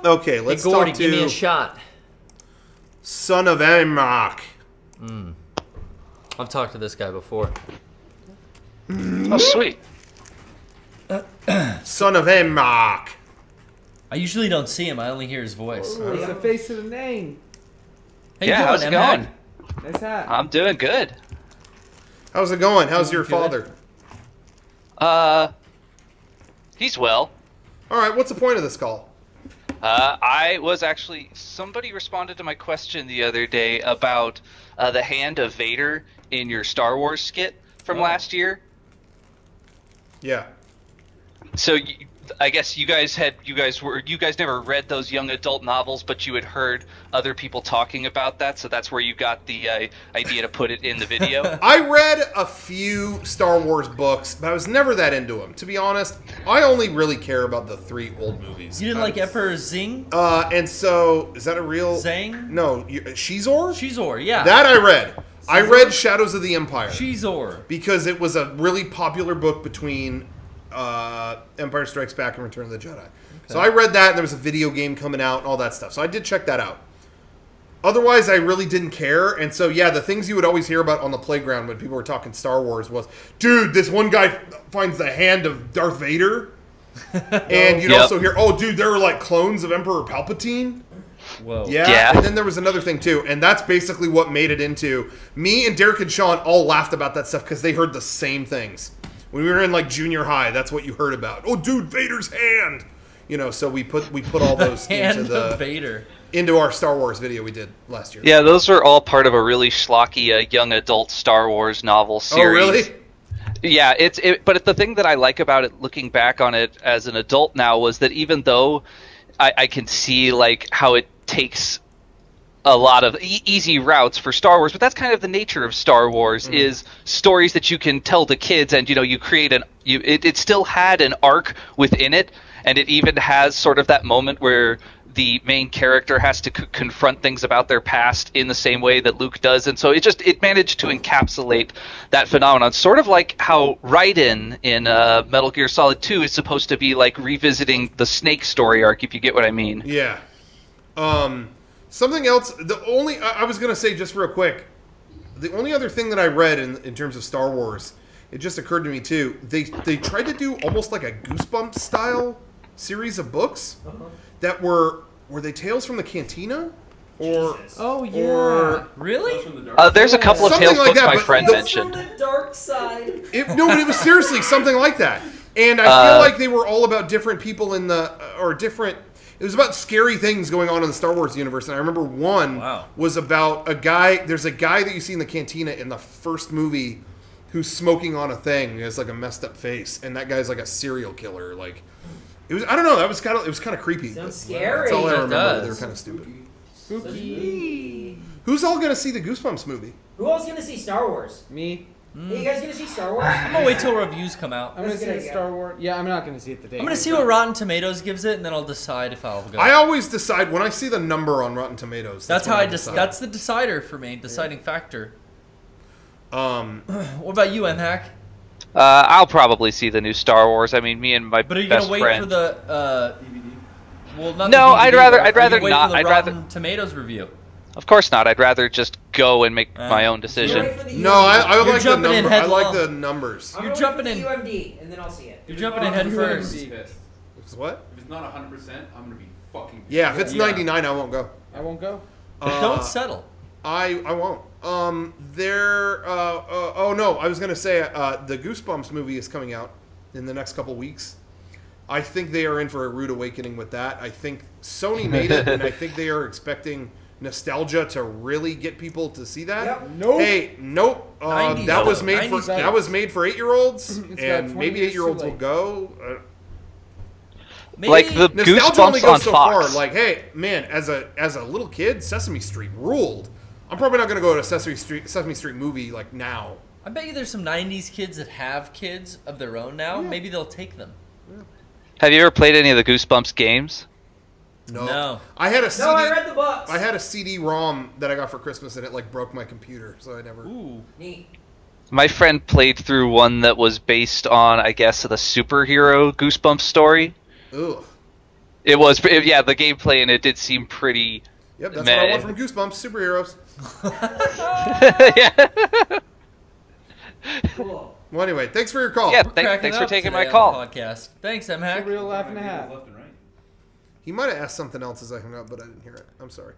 Okay, let's hey, Gordy, talk to give me a shot. SonOfEmHak's. I've talked to this guy before. Oh, sweet. SonOfEmHak's. I usually don't see him. I only hear his voice. Oh, it's the face of the name. How Yeah, you how's doing, it going? M-Hack? Nice hat. I'm doing good. How's it going? How's your Doing good. father? He's well. All right, what's the point of this call? I was actually... Somebody responded to my question the other day about the hand of Vader in your Star Wars skit from last year. Yeah. So I guess you guys never read those young adult novels, but you had heard other people talking about that, so that's where you got the idea to put it in the video. I read a few Star Wars books, but I was never that into them. To be honest, I only really care about the 3 old movies. You didn't like Emperor Zing? And so, is that a real... Zang? No, Shizor? Shizor, yeah. That I read. I read Shadows of the Empire. Shizor. Because it was a really popular book between Empire Strikes Back and Return of the Jedi. Okay. So I read that, and there was a video game coming out and all that stuff. So I did check that out. Otherwise, I really didn't care. And so, yeah, the things you would always hear about on the playground when people were talking Star Wars was, dude, this one guy finds the hand of Darth Vader. And you'd also hear, oh, dude, there were like clones of Emperor Palpatine. Whoa. Yeah, and then there was another thing too, and that's basically what made it into... Me and Derek and Sean all laughed about that stuff because they heard the same things. When we were in like junior high, that's what you heard about. Oh, dude, Vader's hand! You know, so we put all those into our Star Wars video we did last year. Yeah, those are all part of a really schlocky young adult Star Wars novel series. Oh, really? Yeah, but the thing that I like about it, looking back on it as an adult now, was that even though I can see like how it takes a lot of easy routes for Star Wars, but that's kind of the nature of Star Wars, is stories that you can tell to kids, and you create it still had an arc within it, and it even has sort of that moment where the main character has to confront things about their past in the same way that Luke does, and so it managed to encapsulate that phenomenon, sort of like how Raiden in Metal Gear Solid 2 is supposed to be like revisiting the Snake story arc, if you get what I mean. Yeah. Something else, I was going to say just real quick, the only other thing that I read in terms of Star Wars, it just occurred to me too, they tried to do almost like a Goosebumps style series of books that were they Tales from the Cantina? Or oh yeah, or, really? There's a couple of Tales like books that, my friend mentioned. From the dark side. No, but it was seriously something like that, and I feel like they were all about different people in the different. It was about scary things going on in the Star Wars universe, and I remember one was about a guy. There's a guy that you see in the cantina in the first movie who's smoking on a thing. He has like a messed up face, and that guy's like a serial killer. Like it was. I don't know. It was kind of creepy. Sounds scary. That's all I remember. Does. They were kind of stupid. Spooky. Who's all gonna see the Goosebumps movie? Who else gonna see Star Wars? me. Are you guys gonna see Star Wars? I'm gonna wait till reviews come out. I'm gonna see That's a good Star Wars. Yeah, I'm not gonna see it the day. I'm gonna see what Rotten Tomatoes gives it, and then I'll decide if I'll go. I always decide when I see the number on Rotten Tomatoes. That's how when I decide. That's the decider for me, deciding factor. Um, What about you, M-Hack? I'll probably see the new Star Wars. I mean, me and my But are you best gonna wait friend. for the DVD? Well, not No, the DVD, I'd rather but are you gonna wait not. For the I'd rather- Rotten Tomatoes review. Of course not. I'd rather just go and make my own decision. no, I You're like the jumping in number. I like headlong. the numbers. I'm You're gonna jumping wait in. for the UMD, and then I'll see it. You're jumping in head first. It's what? If it's not 100%, I'm gonna be fucking. Yeah, if it's Yeah. 99, I won't go. I won't go. But don't settle. I won't. Oh no, I was gonna say the Goosebumps movie is coming out in the next couple weeks. I think they are in for a rude awakening with that. I think Sony made it, and I think they are expecting nostalgia to really get people to see that. Yep. Nope. Hey, nope. 90s, that was though. made for 90s. that was made for 8-year-olds, It's about and 20 maybe years 8-year-olds too will late. go. Maybe, Like the Nostalgia only Goosebumps on goes so far. Fox. Like, hey, man, as a little kid, Sesame Street ruled. I'm probably not going to go to a Sesame Street movie like now. I bet you there's some 90s kids that have kids of their own now. Maybe they'll take them. Have you ever played any of the Goosebumps games? No. I had a CD. No, I read the books. I had a CD-ROM that I got for Christmas, and it like broke my computer, so I never. Ooh. Neat. My friend played through one that was based on, I guess, the superhero Goosebumps story. Ugh. It was, yeah, the gameplay in it did seem pretty. Yep, that's meh. what I want from Goosebumps, superheroes. Yeah. Cool. Well, anyway, thanks for your call. Yeah, Cracking thanks for up taking today my on call. the podcast. Thanks, It's a MHack. real laugh and a half. Left and right. He might have asked something else as I hung up, but I didn't hear it. I'm sorry.